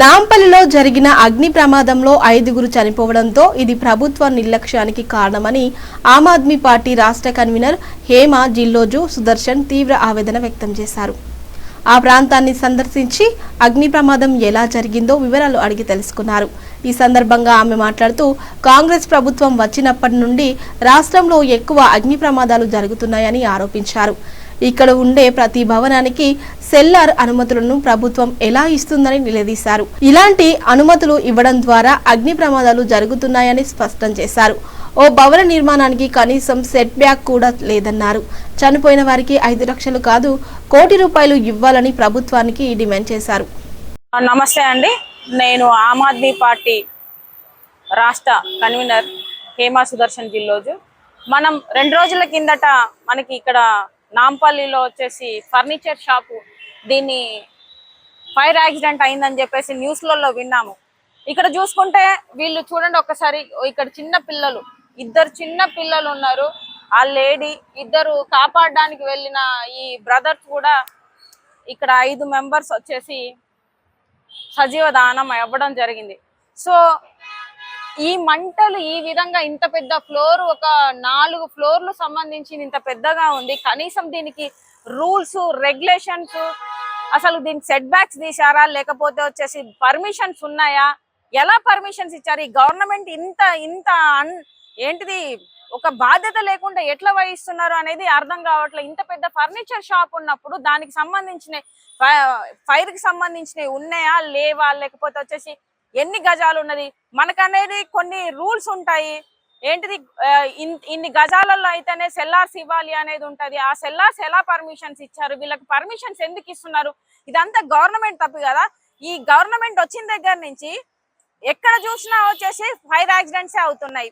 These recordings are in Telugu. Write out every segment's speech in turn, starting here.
నాంపల్లిలో జరిగిన అగ్ని ప్రమాదంలో 5గురు చనిపోవడంతో ఇది ప్రభుత్వ నిర్లక్ష్యానికి కారణమని ఆమ్ ఆద్మీ పార్టీ రాష్ట్ర కన్వీనర్ హేమ జిల్లోజు సుదర్శన్ తీవ్ర ఆవేదన వ్యక్తం చేశారు. ఆ ప్రాంతాన్ని సందర్శించి అగ్ని ప్రమాదం ఎలా జరిగిందో వివరాలు అడిగి తెలుసుకున్నారు. ఈ సందర్భంగా ఆమె మాట్లాడుతూ కాంగ్రెస్ ప్రభుత్వం వచ్చినప్పటి నుండి రాష్ట్రంలో ఎక్కువ అగ్ని ప్రమాదాలు జరుగుతున్నాయని ఆరోపించారు. ఇక్కడ ఉండే ప్రతి భవనానికి సెల్లార్ అనుమతులను ప్రభుత్వం ఎలా ఇస్తుందని నిలదీశారు. ఇలాంటి అనుమతులు ఇవ్వడం ద్వారా అగ్ని ప్రమాదాలు జరుగుతున్నాయని స్పష్టం చేశారు. ఓ భవన నిర్మాణానికి కనీసం సెట్ బ్యాక్ కూడా లేదన్నారు. చనిపోయిన వారికి 5 లక్షలు కాదు, కోటి రూపాయలు ఇవ్వాలని ప్రభుత్వానికి డిమాండ్ చేశారు. నమస్తే అండి, నేను ఆమ్ ఆద్మీ పార్టీ రాష్ట్ర కన్వీనర్ హేమ సుదర్శన్ జిల్లోజు. మనం 2 రోజుల కిందట మనకి ఇక్కడ నాంపల్లిలో వచ్చేసి ఫర్నిచర్ షాపు దీన్ని ఫైర్ యాక్సిడెంట్ అయిందని చెప్పేసి న్యూస్లలో విన్నాము. ఇక్కడ చూసుకుంటే వీళ్ళు చూడండి ఒక్కసారి, ఇక్కడ ఇద్దరు చిన్న పిల్లలు ఉన్నారు. ఆ లేడీ ఇద్దరు కాపాడడానికి వెళ్ళిన ఈ బ్రదర్స్ కూడా ఇక్కడ 5 మెంబర్స్ వచ్చేసి సజీవ దానం అవ్వడం జరిగింది. సో ఈ మంటలు ఈ విధంగా ఇంత పెద్ద ఫ్లోర్, ఒక 4 ఫ్లోర్లు సంబంధించి ఇంత పెద్దగా ఉంది. కనీసం దీనికి రూల్స్ రెగ్యులేషన్స్, అసలు దీనికి సెట్ బ్యాక్స్ తీశారా, లేకపోతే వచ్చేసి పర్మిషన్స్ ఉన్నాయా, ఎలా పర్మిషన్స్ ఇచ్చారు? ఈ గవర్నమెంట్ ఇంత ఇంత ఏంటిది ఒక బాధ్యత లేకుండా ఎట్లా వహిస్తున్నారు అనేది అర్థం కావట్లేదు. ఇంత పెద్ద ఫర్నిచర్ షాప్ ఉన్నప్పుడు దానికి సంబంధించిన ఫైర్ కి సంబంధించినవి ఉన్నాయా లేవా, లేకపోతే వచ్చేసి ఎన్ని గజాలు ఉన్నది మనకనేది కొన్ని రూల్స్ ఉంటాయి. ఏంటిది ఇన్ని గజాలలో అయితేనే సెల్లార్స్ ఇవ్వాలి అనేది ఉంటది. ఆ సెల్లార్స్ ఎలా పర్మిషన్స్ ఇచ్చారు, వీళ్ళకి పర్మిషన్స్ ఎందుకు ఇస్తున్నారు? ఇదంతా గవర్నమెంట్ తప్పు కదా. ఈ గవర్నమెంట్ వచ్చిన దగ్గర నుంచి ఎక్కడ చూసినా వచ్చేసి ఫైర్ యాక్సిడెంట్సే అవుతున్నాయి.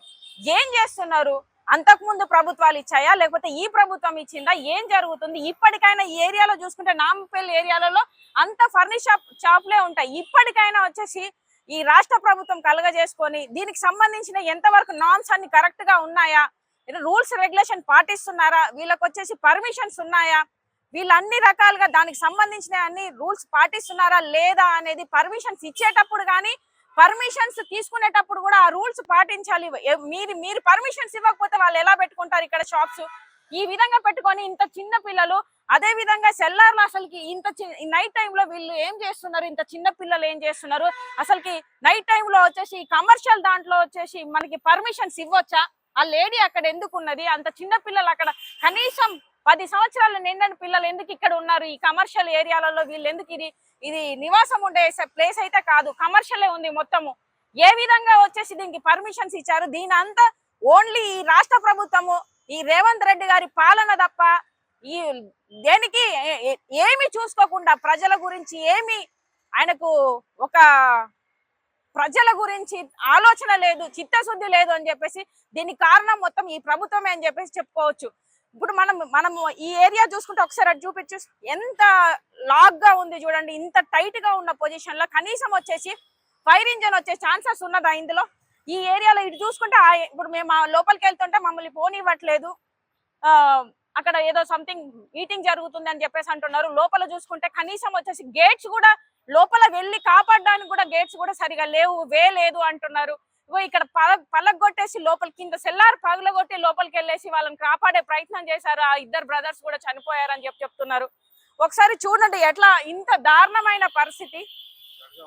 ఏం చేస్తున్నారు? అంతకుముందు ప్రభుత్వాలు ఇచ్చాయా, లేకపోతే ఈ ప్రభుత్వం ఇచ్చిందా? ఏం జరుగుతుంది? ఇప్పటికైనా ఈ ఏరియాలో చూసుకుంటే నాంపల్లి ఏరియాలలో అంత ఫర్నిచర్ షాప్లే ఉంటాయి. ఇప్పటికైనా వచ్చేసి ఈ రాష్ట్ర ప్రభుత్వం కలగజేసుకొని దీనికి సంబంధించిన ఎంతవరకు నామ్స్ అన్ని కరెక్ట్ గా ఉన్నాయా, రూల్స్ రెగ్యులేషన్ పాటిస్తున్నారా, వీళ్ళకి వచ్చేసి పర్మిషన్స్ ఉన్నాయా, వీళ్ళు అన్ని రకాలుగా దానికి సంబంధించిన అన్ని రూల్స్ పాటిస్తున్నారా లేదా అనేది పర్మిషన్స్ ఇచ్చేటప్పుడు కానీ పర్మిషన్స్ తీసుకునేటప్పుడు కూడా ఆ రూల్స్ పాటించాలి. మీరు పర్మిషన్స్ ఇవ్వకపోతే వాళ్ళు ఎలా పెట్టుకుంటారు ఇక్కడ షాప్స్? ఈ విధంగా పెట్టుకొని ఇంత చిన్న పిల్లలు, అదే విధంగా సెల్లార్లు అసలుకి ఇంత నైట్ టైంలో వీళ్ళు ఏం చేస్తున్నారు? ఇంత చిన్న పిల్లలు ఏం చేస్తున్నారు? అసలుకి నైట్ టైంలో వచ్చేసి కమర్షియల్ దాంట్లో వచ్చేసి మనకి పర్మిషన్స్ ఇవ్వచ్చా? ఆ లేడీ అక్కడ ఎందుకు ఉన్నది? అంత చిన్న పిల్లలు అక్కడ కనీసం 10 సంవత్సరాలు నిండని పిల్లలు ఎందుకు ఇక్కడ ఉన్నారు? ఈ కమర్షియల్ ఏరియాలలో వీళ్ళు ఎందుకు? ఇది నివాసం ఉండే ప్లేస్ అయితే కాదు, కమర్షియలే ఉంది మొత్తము. ఏ విధంగా వచ్చేసి దీనికి పర్మిషన్స్ ఇచ్చారు? దీని అంతా ఓన్లీ ఈ రాష్ట్ర ప్రభుత్వము, ఈ రేవంత్ రెడ్డి గారి పాలన తప్ప ఈ దేనికి ఏమి చూసుకోకుండా ప్రజల గురించి ఏమి ఆయనకు ఒక ప్రజల గురించి ఆలోచన లేదు, చిత్తశుద్ధి లేదు అని చెప్పేసి దీనికి కారణం మొత్తం ఈ ప్రభుత్వమే అని చెప్పేసి చెప్పుకోవచ్చు. ఇప్పుడు మనము ఈ ఏరియా చూసుకుంటే ఒకసారి అది చూపించు, ఎంత లాగ్ గా ఉంది చూడండి. ఇంత టైట్ గా ఉన్న పొజిషన్ లో కనీసం వచ్చేసి ఫైర్ ఇంజన్ వచ్చే ఛాన్సెస్ ఉన్నదా ఇందులో? ఈ ఏరియాలో ఇటు చూసుకుంటే ఇప్పుడు మేము లోపలికి వెళ్తుంటే మమ్మల్ని పోనివ్వట్లేదు, అక్కడ ఏదో సంథింగ్ మీటింగ్ జరుగుతుంది అని చెప్పేసి అంటున్నారు. లోపల చూసుకుంటే కనీసం వచ్చేసి గేట్స్ కూడా, లోపల వెళ్ళి కాపాడడానికి కూడా గేట్స్ కూడా సరిగా లేవు, లేదు అంటున్నారు. ఇక్కడ పలగొట్టేసి లోపల కింద సెల్లార్ పగలగొట్టి లోపలికి వెళ్ళేసి వాళ్ళని కాపాడే ప్రయత్నం చేశారు. ఆ 2 బ్రదర్స్ కూడా చనిపోయారని చెప్తున్నారు. ఒకసారి చూడండి ఎట్లా ఇంత దారుణమైన పరిస్థితి.